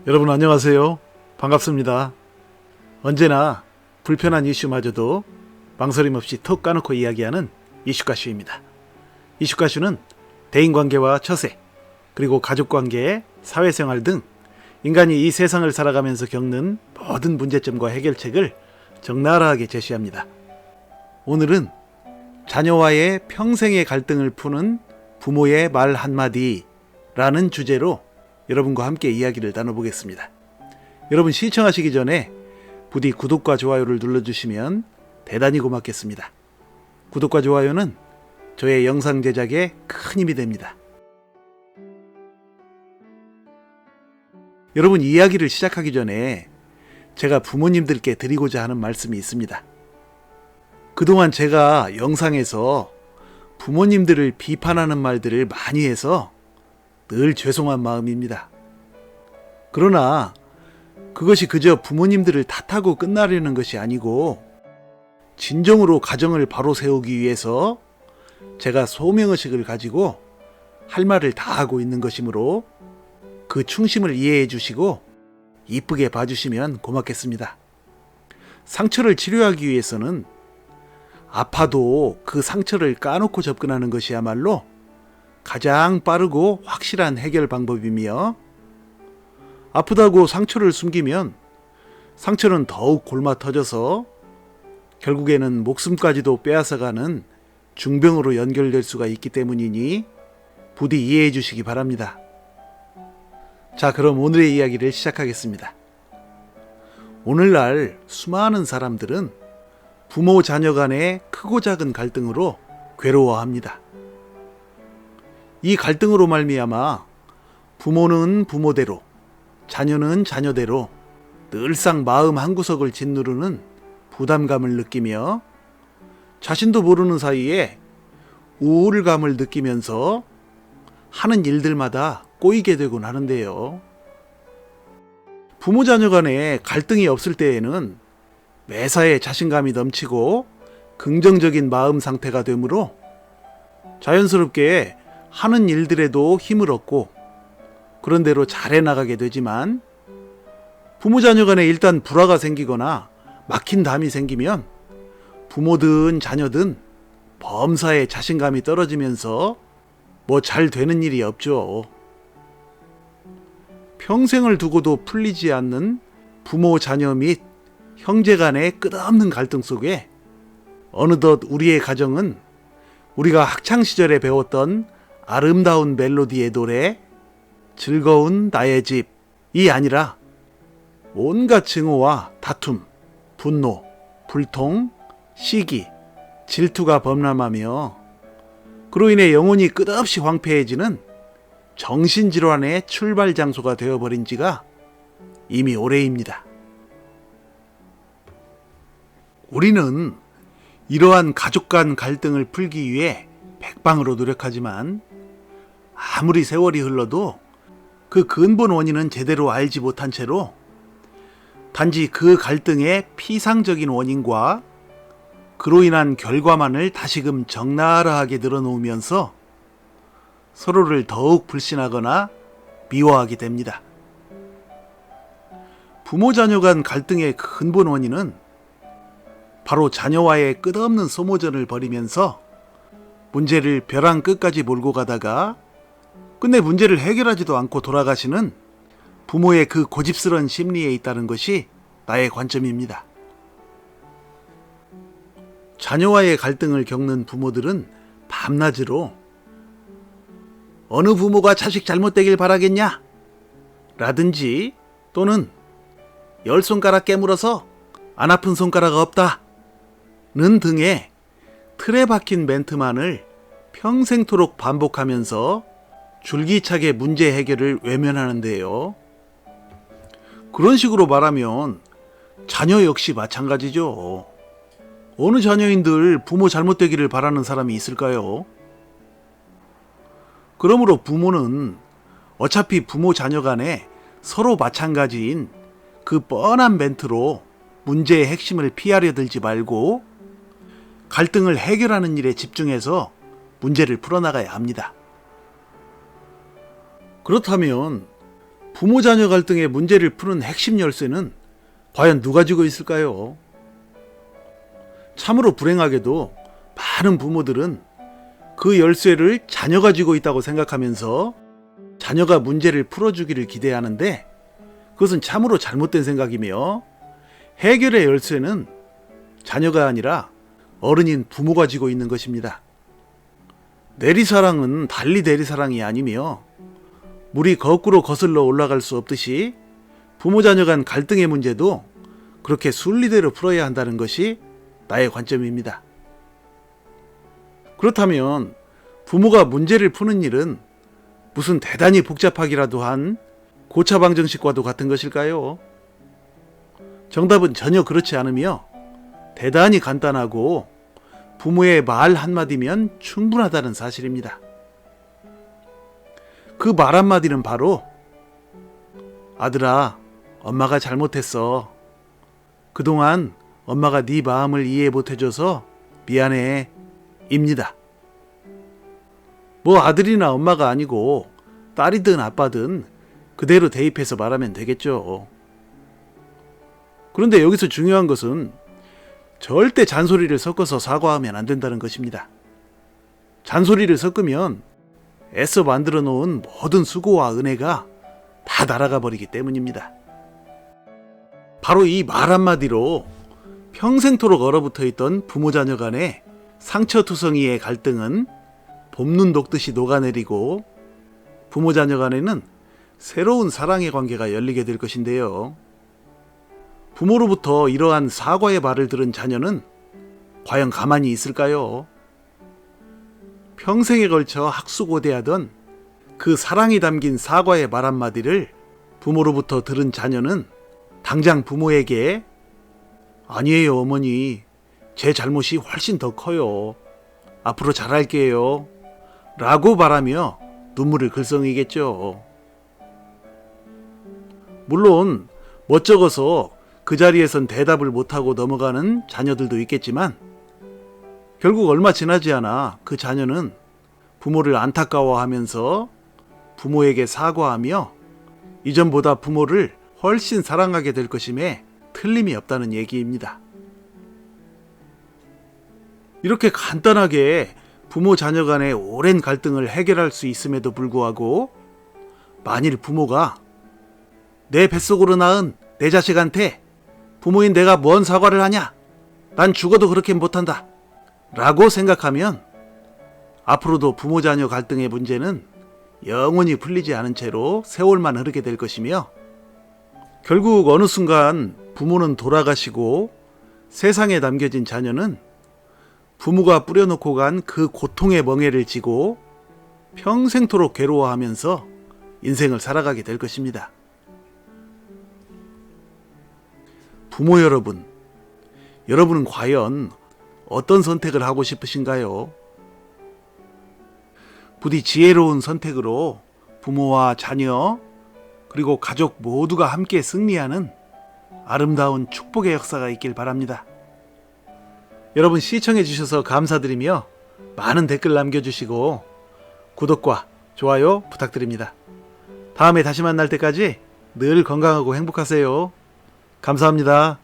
여러분 안녕하세요. 반갑습니다. 언제나 불편한 이슈마저도 망설임 없이 톡 까놓고 이야기하는 이슈가슈입니다. 이슈가슈는 대인관계와 처세, 그리고 가족관계, 사회생활 등 인간이 이 세상을 살아가면서 겪는 모든 문제점과 해결책을 적나라하게 제시합니다. 오늘은 자녀와의 평생의 갈등을 푸는 부모의 말 한마디라는 주제로 여러분과 함께 이야기를 나눠보겠습니다. 여러분 시청하시기 전에 부디 구독과 좋아요를 눌러주시면 대단히 고맙겠습니다. 구독과 좋아요는 저의 영상 제작에 큰 힘이 됩니다. 여러분 이야기를 시작하기 전에 제가 부모님들께 드리고자 하는 말씀이 있습니다. 그동안 제가 영상에서 부모님들을 비판하는 말들을 많이 해서 늘 죄송한 마음입니다. 그러나 그것이 그저 부모님들을 탓하고 끝나려는 것이 아니고 진정으로 가정을 바로 세우기 위해서 제가 소명의식을 가지고 할 말을 다 하고 있는 것이므로 그 충심을 이해해 주시고 이쁘게 봐주시면 고맙겠습니다. 상처를 치료하기 위해서는 아파도 그 상처를 까놓고 접근하는 것이야말로 가장 빠르고 확실한 해결 방법이며, 아프다고 상처를 숨기면 상처는 더욱 골마 터져서 결국에는 목숨까지도 빼앗아가는 중병으로 연결될 수가 있기 때문이니 부디 이해해 주시기 바랍니다. 자, 그럼 오늘의 이야기를 시작하겠습니다. 오늘날 수많은 사람들은 부모 자녀 간의 크고 작은 갈등으로 괴로워합니다. 이 갈등으로 말미암아 부모는 부모대로, 자녀는 자녀대로 늘상 마음 한구석을 짓누르는 부담감을 느끼며 자신도 모르는 사이에 우울감을 느끼면서 하는 일들마다 꼬이게 되곤 하는데요. 부모 자녀 간에 갈등이 없을 때에는 매사에 자신감이 넘치고 긍정적인 마음 상태가 되므로 자연스럽게 하는 일들에도 힘을 얻고 그런 대로 잘해 나가게 되지만, 부모 자녀 간에 일단 불화가 생기거나 막힌 담이 생기면 부모든 자녀든 범사에 자신감이 떨어지면서 뭐 잘 되는 일이 없죠. 평생을 두고도 풀리지 않는 부모 자녀 및 형제 간의 끝없는 갈등 속에 어느덧 우리의 가정은 우리가 학창시절에 배웠던 아름다운 멜로디의 노래, 즐거운 나의 집이 아니라 온갖 증오와 다툼, 분노, 불통, 시기, 질투가 범람하며 그로 인해 영혼이 끝없이 황폐해지는 정신질환의 출발 장소가 되어버린 지가 이미 오래입니다. 우리는 이러한 가족 간 갈등을 풀기 위해 백방으로 노력하지만 아무리 세월이 흘러도 그 근본 원인은 제대로 알지 못한 채로 단지 그 갈등의 피상적인 원인과 그로 인한 결과만을 다시금 적나라하게 늘어놓으면서 서로를 더욱 불신하거나 미워하게 됩니다. 부모 자녀 간 갈등의 근본 원인은 바로 자녀와의 끝없는 소모전을 벌이면서 문제를 벼랑 끝까지 몰고 가다가 끝내 문제를 해결하지도 않고 돌아가시는 부모의 그 고집스러운 심리에 있다는 것이 나의 관점입니다. 자녀와의 갈등을 겪는 부모들은 밤낮으로 어느 부모가 자식 잘못되길 바라겠냐? 라든지 또는 10손가락 깨물어서 안 아픈 손가락 없다 는 등의 틀에 박힌 멘트만을 평생토록 반복하면서 줄기차게 문제 해결을 외면하는데요. 그런 식으로 말하면 자녀 역시 마찬가지죠. 어느 자녀인들 부모 잘못되기를 바라는 사람이 있을까요? 그러므로 부모는 어차피 부모 자녀 간에 서로 마찬가지인 그 뻔한 멘트로 문제의 핵심을 피하려 들지 말고 갈등을 해결하는 일에 집중해서 문제를 풀어나가야 합니다. 그렇다면 부모 자녀 갈등의 문제를 푸는 핵심 열쇠는 과연 누가 쥐고 있을까요? 참으로 불행하게도 많은 부모들은 그 열쇠를 자녀가 쥐고 있다고 생각하면서 자녀가 문제를 풀어주기를 기대하는데, 그것은 참으로 잘못된 생각이며, 해결의 열쇠는 자녀가 아니라 어른인 부모가 쥐고 있는 것입니다. 내리사랑은 달리 내리사랑이 아니며 물이 거꾸로 거슬러 올라갈 수 없듯이 부모 자녀 간 갈등의 문제도 그렇게 순리대로 풀어야 한다는 것이 나의 관점입니다. 그렇다면 부모가 문제를 푸는 일은 무슨 대단히 복잡하기라도 한 고차방정식과도 같은 것일까요? 정답은 전혀 그렇지 않으며 대단히 간단하고 부모의 말 한마디면 충분하다는 사실입니다. 그 말 한마디는 바로 아들아, 엄마가 잘못했어. 그동안 엄마가 네 마음을 이해 못해줘서 미안해 입니다. 뭐 아들이나 엄마가 아니고 딸이든 아빠든 그대로 대입해서 말하면 되겠죠. 그런데 여기서 중요한 것은 절대 잔소리를 섞어서 사과하면 안 된다는 것입니다. 잔소리를 섞으면 애써 만들어 놓은 모든 수고와 은혜가 다 날아가 버리기 때문입니다. 바로 이 말 한마디로 평생토록 얼어붙어 있던 부모 자녀 간의 상처투성이의 갈등은 봄눈 녹듯이 녹아내리고 부모 자녀 간에는 새로운 사랑의 관계가 열리게 될 것인데요. 부모로부터 이러한 사과의 말을 들은 자녀는 과연 가만히 있을까요? 평생에 걸쳐 학수고대하던 그 사랑이 담긴 사과의 말 한마디를 부모로부터 들은 자녀는 당장 부모에게 아니에요 어머니, 제 잘못이 훨씬 더 커요. 앞으로 잘할게요 라고 말하며 눈물을 글썽이겠죠. 물론 멋쩍어서 그 자리에선 대답을 못하고 넘어가는 자녀들도 있겠지만 결국 얼마 지나지 않아 그 자녀는 부모를 안타까워하면서 부모에게 사과하며 이전보다 부모를 훨씬 사랑하게 될 것임에 틀림이 없다는 얘기입니다. 이렇게 간단하게 부모 자녀 간의 오랜 갈등을 해결할 수 있음에도 불구하고 만일 부모가 내 뱃속으로 낳은 내 자식한테 부모인 내가 뭔 사과를 하냐? 난 죽어도 그렇게 못한다 라고 생각하면 앞으로도 부모 자녀 갈등의 문제는 영원히 풀리지 않은 채로 세월만 흐르게 될 것이며 결국 어느 순간 부모는 돌아가시고 세상에 남겨진 자녀는 부모가 뿌려놓고 간 그 고통의 멍에를 지고 평생토록 괴로워하면서 인생을 살아가게 될 것입니다. 부모 여러분, 여러분은 과연 어떤 선택을 하고 싶으신가요? 부디 지혜로운 선택으로 부모와 자녀 그리고 가족 모두가 함께 승리하는 아름다운 축복의 역사가 있길 바랍니다. 여러분 시청해 주셔서 감사드리며 많은 댓글 남겨주시고 구독과 좋아요 부탁드립니다. 다음에 다시 만날 때까지 늘 건강하고 행복하세요. 감사합니다.